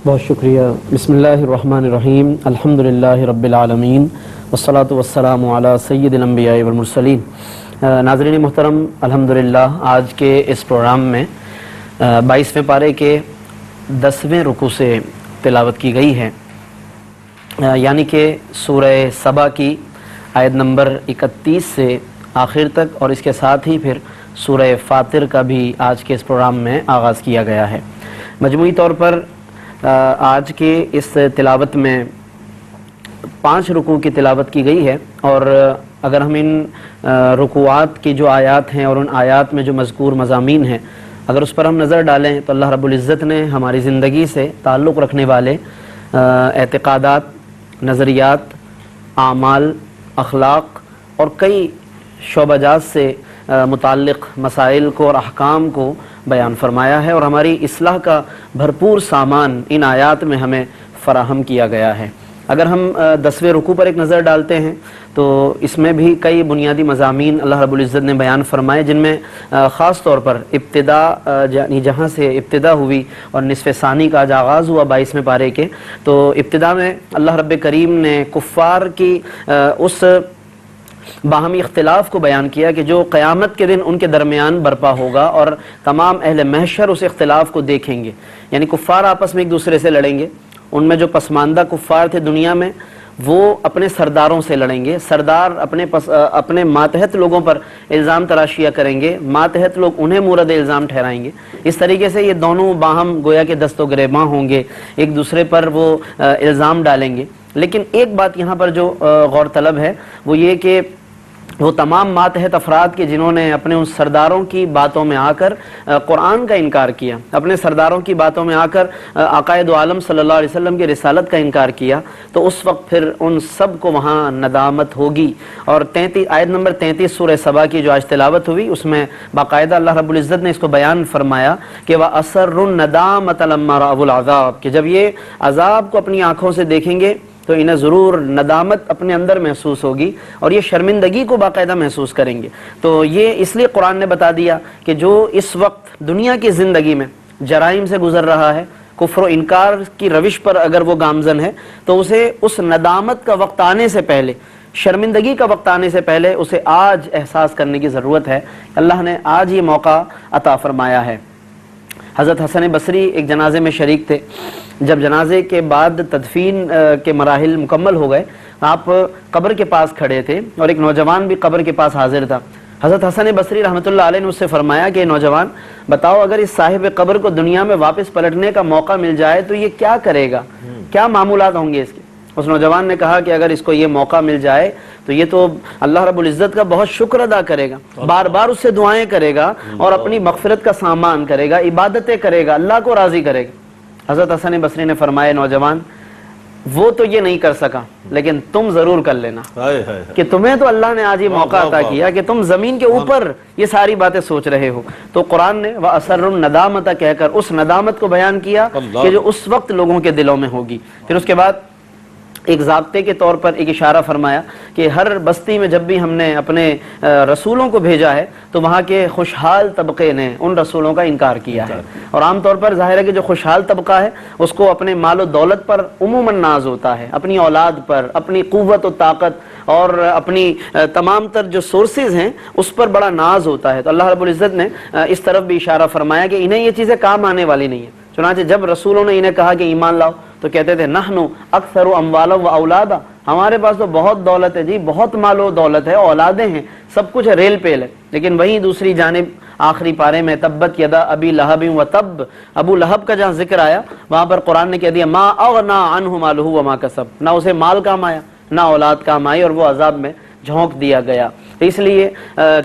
بہت شکریہ۔ بسم اللہ الرحمن الرحیم، الحمدللہ رب العالمین والصلاة والسلام علی سید الانبیاء والمرسلین۔ ناظرین محترم، الحمدللہ آج کے اس پروگرام میں 22ویں پارے کے 10ویں رکوع سے تلاوت کی گئی ہے، یعنی کہ سورہ سبا کی آیت نمبر 31 سے آخر تک، اور اس کے ساتھ ہی پھر سورہ فاطر کا بھی آج کے اس پروگرام میں آغاز کیا گیا ہے۔ مجموعی طور پر آج کے اس تلاوت میں 5 رکوع کی تلاوت کی گئی ہے، اور اگر ہم ان رکوعات کی جو آیات ہیں اور ان آیات میں جو مذکور مضامین ہیں، اگر اس پر ہم نظر ڈالیں تو اللہ رب العزت نے ہماری زندگی سے تعلق رکھنے والے اعتقادات، نظریات، اعمال، اخلاق اور کئی شعبہ جات سے متعلق مسائل کو اور احکام کو بیان فرمایا ہے، اور ہماری اصلاح کا بھرپور سامان ان آیات میں ہمیں فراہم کیا گیا ہے۔ اگر ہم 10ویں رکوع پر ایک نظر ڈالتے ہیں تو اس میں بھی کئی بنیادی مضامین اللہ رب العزت نے بیان فرمائے، جن میں خاص طور پر ابتدا، یعنی جہاں سے ابتدا ہوئی اور نصف ثانی کا آج آغاز ہوا 22ویں پارے کے، تو ابتدا میں اللہ رب کریم نے کفار کی اس باہمی اختلاف کو بیان کیا کہ جو قیامت کے دن ان کے درمیان برپا ہوگا، اور تمام اہل محشر اس اختلاف کو دیکھیں گے، یعنی کفار آپس میں ایک دوسرے سے لڑیں گے۔ ان میں جو پسماندہ کفار تھے دنیا میں، وہ اپنے سرداروں سے لڑیں گے، سردار اپنے ماتحت لوگوں پر الزام تراشیاں کریں گے، ماتحت لوگ انہیں مورد الزام ٹھہرائیں گے۔ اس طریقے سے یہ دونوں باہم گویا کہ دست و گریباں ہوں گے، ایک دوسرے پر وہ الزام ڈالیں گے۔ لیکن ایک بات یہاں پر جو غور طلب ہے وہ یہ کہ وہ تمام ماتحت افراد کے جنہوں نے اپنے ان سرداروں کی باتوں میں آ کر قرآن کا انکار کیا، اپنے سرداروں کی باتوں میں آ کر آقائے دو عالم صلی اللہ علیہ وسلم کی رسالت کا انکار کیا، تو اس وقت پھر ان سب کو وہاں ندامت ہوگی۔ اور آیت نمبر 33 سورہ سبا کی جو آج تلاوت ہوئی، اس میں باقاعدہ اللہ رب العزت نے اس کو بیان فرمایا کہ وَأَسَرُّ النَّدَامَةَ لَمَّا رَأَوُا الْعَذَابَ، کہ جب یہ عذاب کو اپنی آنکھوں سے دیکھیں گے تو انہیں ضرور ندامت اپنے اندر محسوس ہوگی، اور یہ شرمندگی کو باقاعدہ محسوس کریں گے۔ تو یہ اس لیے قرآن نے بتا دیا کہ جو اس وقت دنیا کی زندگی میں جرائم سے گزر رہا ہے، کفر و انکار کی روش پر اگر وہ گامزن ہے، تو اسے اس ندامت کا وقت آنے سے پہلے، شرمندگی کا وقت آنے سے پہلے اسے آج احساس کرنے کی ضرورت ہے۔ اللہ نے آج یہ موقع عطا فرمایا ہے۔ حضرت حسن بصری ایک جنازے میں شریک تھے۔ جب جنازے کے بعد تدفین کے مراحل مکمل ہو گئے، آپ قبر کے پاس کھڑے تھے اور ایک نوجوان بھی قبر کے پاس حاضر تھا۔ حضرت حسن بصری رحمۃ اللہ علیہ نے اس سے فرمایا کہ نوجوان، بتاؤ اگر اس صاحب قبر کو دنیا میں واپس پلٹنے کا موقع مل جائے تو یہ کیا کرے گا، کیا معمولات ہوں گے اس کے؟ اس نوجوان نے کہا کہ اگر اس کو یہ موقع مل جائے تو یہ تو اللہ رب العزت کا بہت شکر ادا کرے گا، بار بار اس سے دعائیں کرے گا اور اپنی مغفرت کا سامان کرے گا، عبادتیں کرے گا، اللہ کو راضی کرے گا۔ حضرت حسن بصری نے فرمایا، نوجوان وہ تو یہ نہیں کر سکا، لیکن تم ضرور کر لینا، کہ تمہیں تو اللہ نے آج یہ موقع عطا کیا کہ تم زمین کے اوپر یہ ساری باتیں سوچ رہے ہو۔ تو قرآن نے وَأَسَرُّ النَّدَامَةَ کہہ کر اس ندامت کو بیان کیا کہ جو اس وقت لوگوں کے دلوں میں ہوگی۔ پھر اس کے بعد ایک ضابطے کے طور پر ایک اشارہ فرمایا کہ ہر بستی میں جب بھی ہم نے اپنے رسولوں کو بھیجا ہے تو وہاں کے خوشحال طبقے نے ان رسولوں کا انکار کیا ہے، اور عام طور پر ظاہر ہے کہ جو خوشحال طبقہ ہے اس کو اپنے مال و دولت پر عموماً ناز ہوتا ہے، اپنی اولاد پر، اپنی قوت و طاقت اور اپنی تمام تر جو سورسز ہیں اس پر بڑا ناز ہوتا ہے۔ تو اللہ رب العزت نے اس طرف بھی اشارہ فرمایا کہ انہیں یہ چیزیں کام آنے والی نہیں ہیں۔ چنانچہ جب رسولوں نے انہیں کہا کہ ایمان لاؤ تو کہتے تھے نحنو اکثر اموالا و اولادا، ہمارے پاس تو بہت دولت ہے جی، بہت مال و دولت ہے، اولادیں ہیں، سب کچھ ہے، ریل پیل ہے۔ لیکن وہیں دوسری جانب آخری پارے میں تبت یدا ابی لہب و تب، ابو لہب کا جہاں ذکر آیا وہاں پر قرآن نے کہہ دیا ما اغنا عنہ مالہ وما کسب، نہ اسے مال کام آیا نہ اولاد کام آئی، اور وہ عذاب میں جھونک دیا گیا۔ اس لیے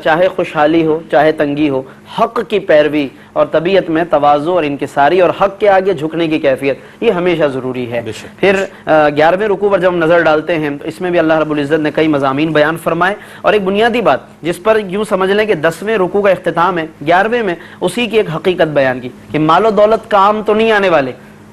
چاہے خوشحالی ہو چاہے تنگی ہو، حق کی پیروی اور طبیعت میں تواضع اور انکساری اور حق کے آگے جھکنے کی کیفیت یہ ہمیشہ ضروری ہے۔ پھر 11ویں رکوع پر جب ہم نظر ڈالتے ہیں تو اس میں بھی اللہ رب العزت نے کئی مضامین بیان فرمائے، اور ایک بنیادی بات جس پر یوں سمجھ لیں کہ 10ویں رکوع کا اختتام ہے، 11ویں میں اسی کی ایک حقیقت بیان کی کہ مال و دولت کام تو نہیں آنے والے،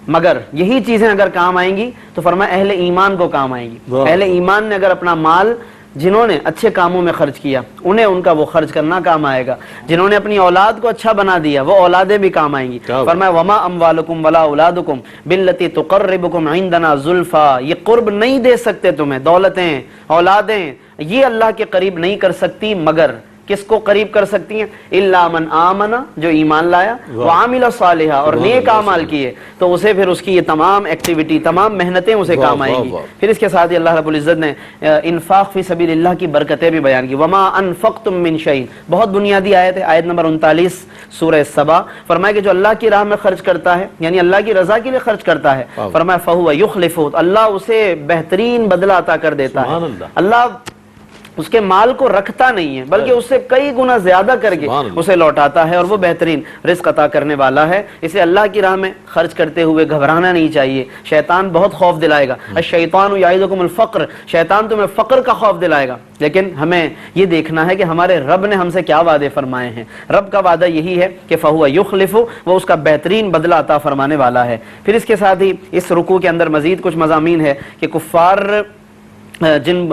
مگر یہی چیزیں اگر کام آئیں گی تو فرمایا اہل ایمان کو کام آئیں گی۔ اہل ایمان نے اگر اپنا مال جنہوں نے اچھے کاموں میں خرچ کیا انہیں ان کا وہ خرچ کرنا کام آئے گا، جنہوں نے اپنی اولاد کو اچھا بنا دیا وہ اولادیں بھی کام آئیں گی۔ فرمایا وما اموالکم ولا اولادکم باللتی تقربکم عندنا زلفا، یہ قرب نہیں دے سکتے تمہیں، دولتیں اولادیں یہ اللہ کے قریب نہیں کر سکتی، مگر کس کو قریب کر سکتی ہیں؟ الا من آمن، جو ایمان لایا، وعمل صالحا، اور نیک اعمال کیے، تو اسے پھر اس کی یہ تمام ایکٹیویٹی تمام محنتیں اسے کام آئیں گی۔ پھر اس کے ساتھ ہی اللہ رب العزت نے انفاق فی سبیل اللہ کی برکتیں بھی بیان کی، وما انفقتم من شیء، بہت بنیادی آیت ہے، آیت نمبر 39 سورہ سبا۔ فرمایا کہ جو اللہ کی راہ میں خرچ کرتا ہے یعنی اللہ کی رضا کے لیے خرچ کرتا ہے، فرمایا فہو یخلفہ، اللہ اسے بہترین بدلہ عطا کر دیتا ہے۔ اللہ اس کے مال کو رکھتا نہیں ہے بلکہ اس سے کئی گنا زیادہ کر کے اسے لوٹاتا ہے، اور وہ بہترین رزق عطا کرنے والا ہے۔ اسے اللہ کی راہ میں خرچ کرتے ہوئے گھبرانا نہیں چاہیے، شیطان بہت خوف دلائے گا، الشیطان یعدکم الفقر، شیطان تمہیں فقر کا خوف دلائے گا، لیکن ہمیں یہ دیکھنا ہے کہ ہمارے رب نے ہم سے کیا وعدے فرمائے ہیں۔ رب کا وعدہ یہی ہے کہ فہو یخلف، وہ اس کا بہترین بدلہ عطا فرمانے والا ہے۔ پھر اس کے ساتھ ہی اس رکوع کے اندر مزید کچھ مضامین ہے کہ کفار جن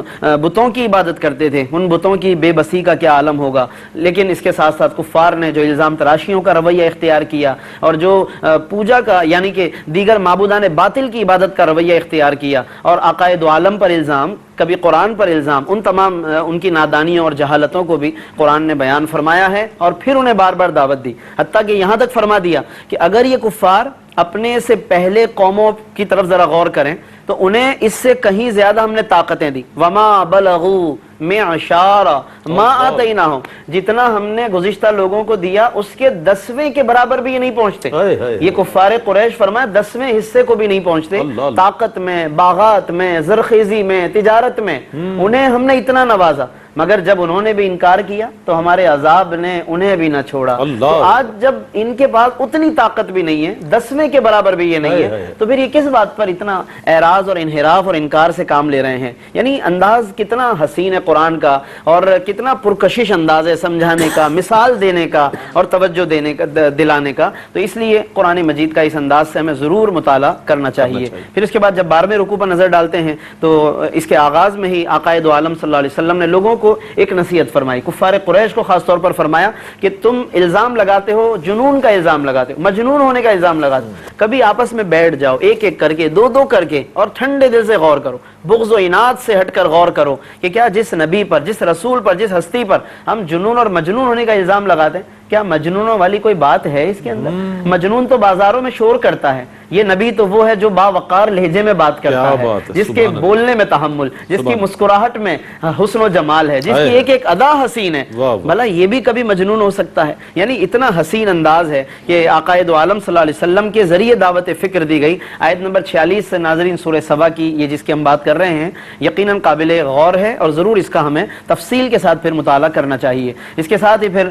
بتوں کی عبادت کرتے تھے ان بتوں کی بے بسی کا کیا عالم ہوگا، لیکن اس کے ساتھ ساتھ کفار نے جو الزام تراشیوں کا رویہ اختیار کیا اور جو پوجا کا یعنی کہ دیگر معبودان باطل کی عبادت کا رویہ اختیار کیا، اور عقائد عالم پر الزام، کبھی قرآن پر الزام، ان تمام ان کی نادانیوں اور جہالتوں کو بھی قرآن نے بیان فرمایا ہے، اور پھر انہیں بار بار دعوت دی، حتیٰ کہ یہاں تک فرما دیا کہ اگر یہ کفار اپنے سے پہلے قوموں کی طرف ذرا غور کریں تو انہیں اس سے کہیں زیادہ ہم نے طاقتیں دی، وما بلغوا معشار ما آتیناہم، جتنا ہم نے گزشتہ لوگوں کو دیا اس کے 10ویں کے برابر بھی یہ نہیں پہنچتے۔ یہ کفار قریش فرمایا 10ویں حصے کو بھی نہیں پہنچتے، طاقت میں، باغات میں، زرخیزی میں، تجارت میں، انہیں ہم نے اتنا نوازا، مگر جب انہوں نے بھی انکار کیا تو ہمارے عذاب نے انہیں بھی نہ چھوڑا۔ تو آج جب ان کے پاس اتنی طاقت بھی نہیں ہے، 10ویں کے برابر بھی یہ نہیں ہے، تو پھر یہ کس بات پر اتنا اعراض اور انحراف اور انکار سے کام لے رہے ہیں؟ یعنی انداز کتنا حسین ہے قرآن کا، اور کتنا پرکشش انداز ہے سمجھانے کا، مثال دینے کا اور توجہ دینے کا، دلانے کا۔ تو اس لیے قرآن مجید کا اس انداز سے ہمیں ضرور مطالعہ کرنا چاہیے۔ پھر اس کے بعد جب 12ویں رکوع پر نظر ڈالتے ہیں تو اس کے آغاز میں ہی آقائے دو عالم صلی اللہ علیہ وسلم نے لوگوں کو ایک نصیحت فرمائی، کفار قریش کو خاص طور پر فرمایا کہ تم الزام لگاتے ہو، جنون کا الزام لگاتے ہو، مجنون ہونے کا الزام لگاتے ہو، کبھی آپس میں بیٹھ جاؤ ایک ایک کر کے، دو دو کر کے، اور ٹھنڈے دل سے غور کرو، بغض و عناد سے ہٹ کر غور کرو کہ کیا جس نبی پر، جس رسول پر، جس ہستی پر ہم جنون اور مجنون ہونے کا الزام لگاتے ہیں، کیا مجنونوں والی کوئی بات ہے اس کے اندر؟ مجنون تو بازاروں میں شور کرتا ہے، یہ نبی تو وہ ہے جو باوقار لہجے میں بات کرتا ہے، جس کے بولنے میں تحمل، جس کی مسکراہٹ میں حسن و جمال ہے، جس کی ایک ایک ادا حسین ہے، بھلا یہ بھی کبھی مجنون ہو سکتا ہے؟ یعنی اتنا حسین انداز ہے کہ آقائے دو عالم صلی اللہ علیہ وسلم کے ذریعے دعوت فکر دی گئی۔ آیت نمبر 46 سے ناظرین سورہ سبا کی، یہ جس کی ہم بات کر رہے ہیں، یقیناً قابل غور ہے اور ضرور اس کا ہمیں تفصیل کے ساتھ پھر مطالعہ کرنا چاہیے۔ اس کے ساتھ ہی پھر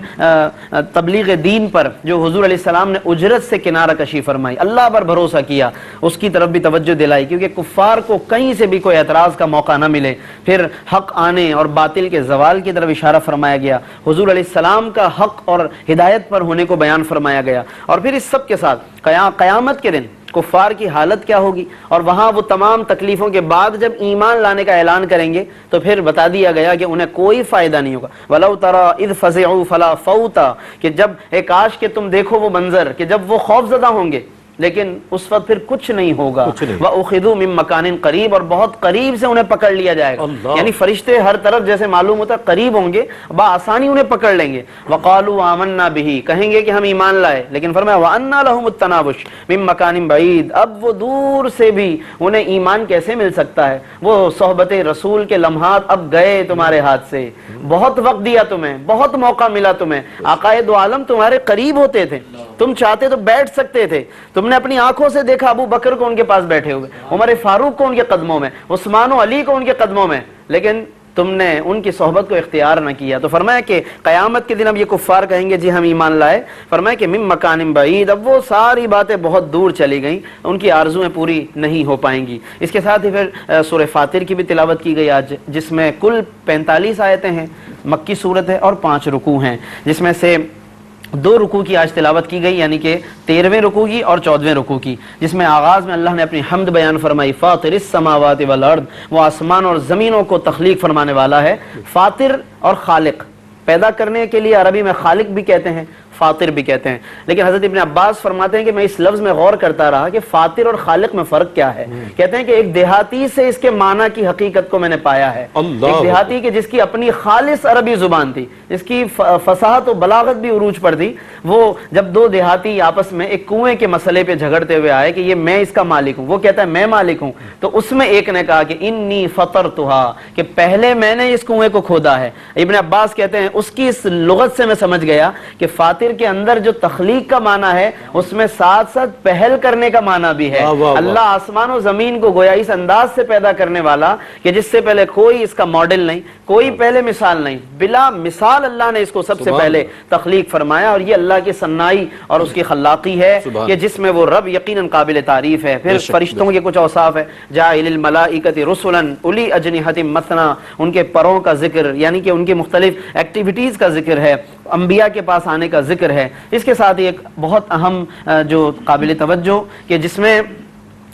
تبلیغ دین پر جو حضور علیہ السلام نے اجرت سے کنارہ کشی فرمائی، اللہ پر بھروسہ کیا، اس کی طرف بھی توجہ دلائی، کیونکہ کفار کو کہیں سے بھی کوئی اعتراض کا موقع نہ ملے۔ پھر حق آنے اور باطل کے زوال کی طرف اشارہ فرمایا گیا، حضور علیہ السلام کا حق اور ہدایت پر ہونے کو بیان فرمایا گیا، اور پھر اس سب کے ساتھ قیامت کے دن کفار کی حالت کیا ہوگی، اور وہاں وہ تمام تکلیفوں کے بعد جب ایمان لانے کا اعلان کریں گے تو پھر بتا دیا گیا کہ انہیں کوئی فائدہ نہیں ہوگا۔ وَلَوْ تَرَىٰ إِذْ فَزِعُوا فَلَا فَوْتَ، کہ جب کاش کہ تم دیکھو وہ منظر کہ جب وہ خوف زدہ ہوں گے لیکن اس وقت پھر کچھ نہیں ہوگا۔ وَأُخِذُوا مِن مَّكَانٍ قَرِيبٍ، اور بہت قریب سے انہیں پکڑ لیا جائے گا، یعنی فرشتے ہر طرف جیسے معلوم ہوتا قریب ہوں گے، بآسانی انہیں پکڑ لیں گے۔ وَقَالُوا آمَنَّا بِهِ، کہیں گے کہ ہم ایمان لائے، لیکن فرمایا وَأَنَّىٰ لَهُمُ التَّنَاوُشُ مِن مَّكَانٍ بَعِيدٍ، اب وہ دور سے بھی انہیں ایمان کیسے مل سکتا ہے؟ وہ صحبت رسول کے لمحات اب گئے تمہارے ہاتھ سے، بہت وقت دیا تمہیں، بہت موقع ملا تمہیں، آقائے دو عالم تمہارے قریب ہوتے تھے، تم چاہتے تو بیٹھ سکتے تھے، تم نے اپنی آنکھوں سے دیکھا ابو بکر کو ان کے پاس بیٹھے ہوئے، عمر فاروق کو ان کے قدموں میں، عثمان و علی کو ان کے قدموں میں، لیکن تم نے ان کی صحبت کو اختیار نہ کیا۔ تو فرمایا کہ قیامت کے دن اب یہ کفار کہیں گے جی ہم ایمان لائے، فرمایا کہ من مکان بعید، اب وہ ساری باتیں بہت دور چلی گئیں، ان کی آرزویں پوری نہیں ہو پائیں گی۔ اس کے ساتھ ہی پھر سورہ فاطر کی بھی تلاوت کی گئی آج، جس میں کل 45 آیتیں ہیں، مکی صورت ہے اور 5 رکوع ہیں، جس میں سے دو رکوع کی آج تلاوت کی گئی، یعنی کہ 13ویں رکوع کی اور 14ویں رکوع کی، جس میں آغاز میں اللہ نے اپنی حمد بیان فرمائی، فاطر السماوات والارض، وہ آسمان اور زمینوں کو تخلیق فرمانے والا ہے۔ فاطر اور خالق، پیدا کرنے کے لیے عربی میں خالق بھی کہتے ہیں، فاطر بھی کہتے ہیں، لیکن حضرت ابن عباس فرماتے ہیں کہ میں اس لفظ میں غور کرتا رہا کہ فاطر اور خالق میں فرق کیا ہے۔ کہتے ہیں کہ ایک دیہاتی سے اس کے معنی کی حقیقت کو میں نے پایا ہے، ایک دیہاتی کہ جس کی اپنی خالص عربی زبان تھی، جس کی فصاحت و بلاغت بھی عروج پر تھی، وہ جب دو دیہاتی آپس میں ایک کنویں کے مسئلے پہ جھگڑتے ہوئے آئے کہ یہ میں اس کا مالک ہوں، وہ کہتا ہے میں مالک ہوں، تو اس میں ایک نے کہا کہ انی فطرتھا، کہ پہلے میں نے اس کنویں کو کھودا ہے۔ ابن عباس کہتے ہیں اس کی اس لغت سے میں سمجھ گیا کہ فاطر کے اندر جو تخلیق کا معنی ہے اس میں ساتھ ساتھ پہل کرنے کا معنی بھی ہے۔ اللہ آسمان و زمین کو گویا اس انداز سے پیدا کرنے والا کہ جس سے پہلے کوئی اس کا ماڈل نہیں، کوئی پہلے مثال نہیں، بلا مثال اللہ نے اس کو سب سے پہلے تخلیق فرمایا، اور یہ اللہ کی صنائی اور اس کی خلاقی ہے کہ جس میں وہ رب یقیناً قابل تعریف ہے۔ پھر فرشتوں کے کچھ اوصاف ہے، جاعل الملائکۃ رسلا اولی اجنحۃ مثنی، ان کے پروں کا ذکر، یعنی کہ ان کی مختلف ایکٹیویٹیز کا ذکر ہے، انبیاء کے پاس آنے کا ذکر ہے۔ اس کے ساتھ ایک بہت اہم جو قابل توجہ کہ جس میں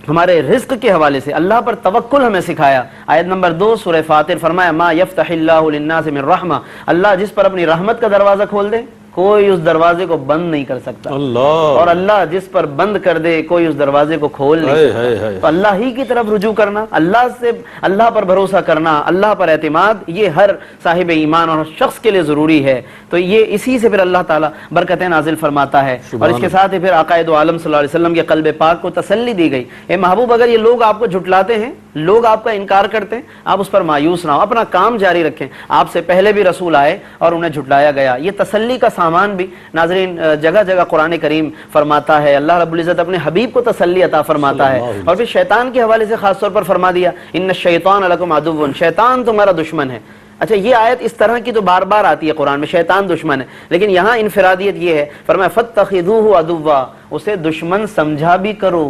ہمارے رزق کے حوالے سے اللہ پر توکل ہمیں سکھایا۔ آیت نمبر 2 سورہ فاطر، فرمایا ما یفتح اللہ للناس من رحمہ، اللہ جس پر اپنی رحمت کا دروازہ کھول دے کوئی اس دروازے کو بند نہیں کر سکتا، اور اللہ جس پر بند کر دے کوئی اس دروازے کو کھول نہیں سکتا۔ تو اللہ ہی کی طرف رجوع کرنا، اللہ پر بھروسہ کرنا، اللہ پر اعتماد، یہ ہر صاحب ایمان اور شخص کے لیے ضروری ہے۔ تو یہ اسی سے پھر اللہ تعالیٰ برکتیں نازل فرماتا ہے، اور اس کے ساتھ ہی پھر آقا دو عالم صلی اللہ علیہ وسلم کے قلب پاک کو تسلی دی گئی، اے محبوب اگر یہ لوگ آپ کو جھٹلاتے ہیں، لوگ آپ کا انکار کرتے ہیں، آپ اس پر مایوس نہ ہو، اپنا کام جاری رکھیں۔ آپ سے پہلے بھی رسول آئے اور انہیں جھٹلایا گیا، یہ تسلی کا سامان بھی ناظرین جگہ جگہ قرآن کریم فرماتا ہے۔ اللہ رب العزت اپنے حبیب کو تسلی عطا فرماتا ہے، اور پھر شیطان کے حوالے سے خاص طور پر فرما دیا ان الشیطان لکم عدو، شیطان تمہارا دشمن ہے۔ اچھا یہ آیت اس طرح کی تو بار بار آتی ہے قرآن میں، شیطان دشمن ہے، لیکن یہاں انفرادیت یہ ہے، فرمایا فاتخذوہ عدوا، اسے دشمن سمجھا بھی کرو۔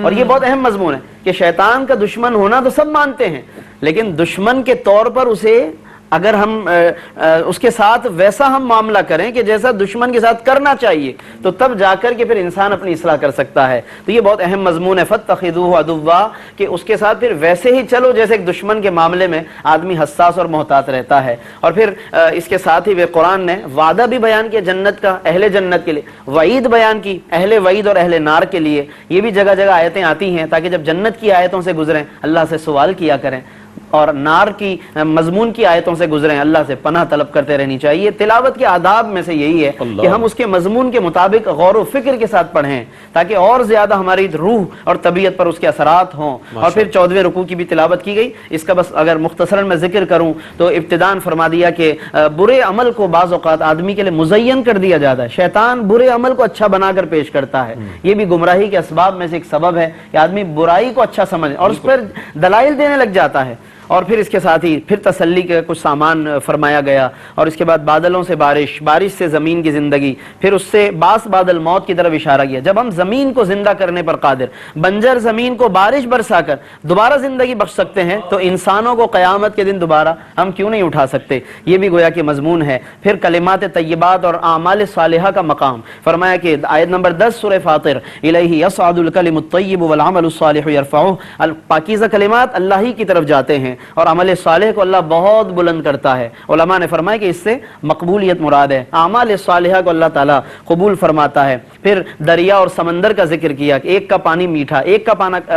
اور یہ بہت اہم مضمون ہے کہ شیطان کا دشمن ہونا تو سب مانتے ہیں، لیکن دشمن کے طور پر اسے اگر ہم اس کے ساتھ ویسا ہم معاملہ کریں کہ جیسا دشمن کے ساتھ کرنا چاہیے، تو تب جا کر کے پھر انسان اپنی اصلاح کر سکتا ہے۔ تو یہ بہت اہم مضمون ہے فاتخذوہ عدوا، کہ اس کے ساتھ پھر ویسے ہی چلو جیسے ایک دشمن کے معاملے میں آدمی حساس اور محتاط رہتا ہے۔ اور پھر اس کے ساتھ ہی قرآن نے وعدہ بھی بیان کیا جنت کا، اہل جنت کے لیے، وعید بیان کی اہل وعید اور اہل نار کے لیے۔ یہ بھی جگہ جگہ آیتیں آتی ہیں تاکہ جب جنت کی آیتوں سے گزریں اللہ سے سوال کیا کریں، اور نار کی مضمون کی آیتوں سے گزریں اللہ سے پناہ طلب کرتے رہنی چاہیے۔ تلاوت کے آداب میں سے یہی ہے کہ ہم اس کے مضمون کے مطابق غور و فکر کے ساتھ پڑھیں تاکہ اور زیادہ ہماری روح اور طبیعت پر اس کے اثرات ہوں۔ اور پھر 14ویں رکوع کی بھی تلاوت کی گئی۔ اس کا بس اگر مختصراً میں ذکر کروں تو ابتداءً فرما دیا کہ برے عمل کو بعض اوقات آدمی کے لیے مزین کر دیا جاتا ہے، شیطان برے عمل کو اچھا بنا کر پیش کرتا ہے۔ یہ بھی گمراہی کے اسباب میں سے ایک سبب ہے کہ آدمی برائی کو اچھا سمجھے اور اس پر دلائل دینے لگ جاتا ہے۔ اور پھر اس کے ساتھ ہی پھر تسلی کے کچھ سامان فرمایا گیا، اور اس کے بعد بادلوں سے بارش، بارش سے زمین کی زندگی، پھر اس سے باس بادل موت کی طرف اشارہ کیا۔ جب ہم زمین کو زندہ کرنے پر قادر، بنجر زمین کو بارش برسا کر دوبارہ زندگی بخش سکتے ہیں، تو انسانوں کو قیامت کے دن دوبارہ ہم کیوں نہیں اٹھا سکتے؟ یہ بھی گویا کہ مضمون ہے۔ پھر کلمات طیبات اور اعمال صالحہ کا مقام فرمایا کہ آیت نمبر 10 سورہ فاطر، الیہ یصعد الکلم الطیب والعمل الصالح یرفعہ، پاکیزہ کلمات اللہ ہی کی طرف جاتے ہیں اور عمل صالح کو اللہ بہت بلند کرتا ہے۔ علماء نے فرمایا کہ اس سے مقبولیت مراد ہے، اعمال صالحہ کو اللہ تعالیٰ قبول فرماتا ہے۔ پھر دریا اور سمندر کا ذکر کیا کہ ایک کا پانی میٹھا، ایک کا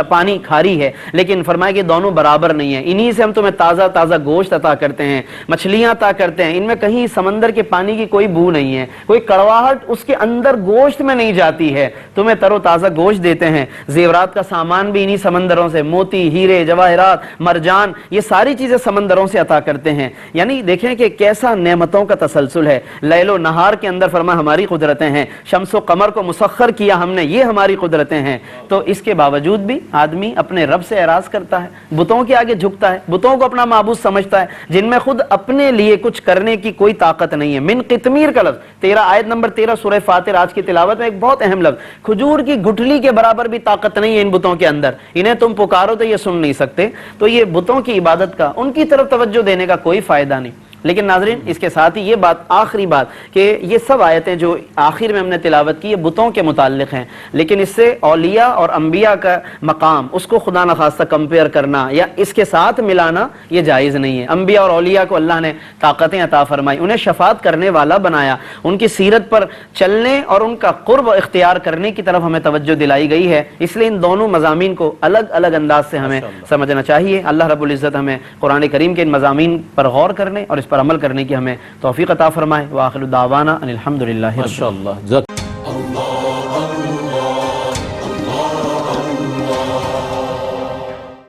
پانی کھاری ہے، لیکن فرمایا کہ دونوں برابر نہیں ہیں، انہی سے ہم تمہیں تازہ تازہ گوشت عطا کرتے ہیں، مچھلیاں عطا کرتے ہیں، ان میں کہیں سمندر کے پانی کی کوئی بو نہیں ہے، کوئی کڑواہٹ اس کے اندر گوشت میں نہیں جاتی ہے، تمہیں تر و تازہ گوشت دیتے ہیں۔ زیورات کا سامان بھی انہی سمندروں سے، موتی، ہیرے، جواہرات، مرجان، یہ ساری چیزیں سمندروں سے عطا کرتے ہیں۔ یعنی دیکھیں کہ کیسا نعمتوں کا تسلسل ہے۔ لیل و نہار کے اندر فرمایا ہماری قدرتیں ہیں، شمس و قمر کو مسخر کیا ہم نے، یہ ہماری قدرتیں ہیں۔ تو اس کے باوجود بھی آدمی اپنے رب سے اعراض کرتا ہے، بتوں کے آگے جھکتا ہے، بتوں کو اپنا معبود سمجھتا ہے جن میں خود اپنے لیے کچھ کرنے کی کوئی طاقت نہیں ہے۔ من قطمیر کا لفظ 13 آیت نمبر 13 سورہ فاطر آج کی تلاوت میں ایک بہت اہم لفظ، کھجور کی گٹھلی کے برابر بھی طاقت نہیں ہے ان بتوں کے اندر، انہیں تم پکارو تو یہ سن نہیں سکتے۔ تو یہ بتوں کی عبادت کا، ان کی طرف توجہ دینے کا کوئی فائدہ نہیں۔ لیکن ناظرین اس کے ساتھ ہی یہ بات آخری بات کہ یہ سب آیتیں جو آخر میں ہم نے تلاوت کی یہ بتوں کے متعلق ہیں، لیکن اس سے اولیاء اور انبیاء کا مقام اس کو خدا نخواستہ کمپیئر کرنا یا اس کے ساتھ ملانا یہ جائز نہیں ہے۔ انبیاء اور اولیاء کو اللہ نے طاقتیں عطا فرمائی، انہیں شفاعت کرنے والا بنایا، ان کی سیرت پر چلنے اور ان کا قرب اختیار کرنے کی طرف ہمیں توجہ دلائی گئی ہے، اس لیے ان دونوں مضامین کو الگ الگ انداز سے ہمیں سمجھنا چاہیے۔ اللہ رب العزت ہمیں قرآن کریم کے ان مضامین پر غور کرنے اور اس پر عمل کرنے کی ہمیں توفیق عطا فرمائے۔ وآخر دعوانا ان الحمدللہ رب العالمین۔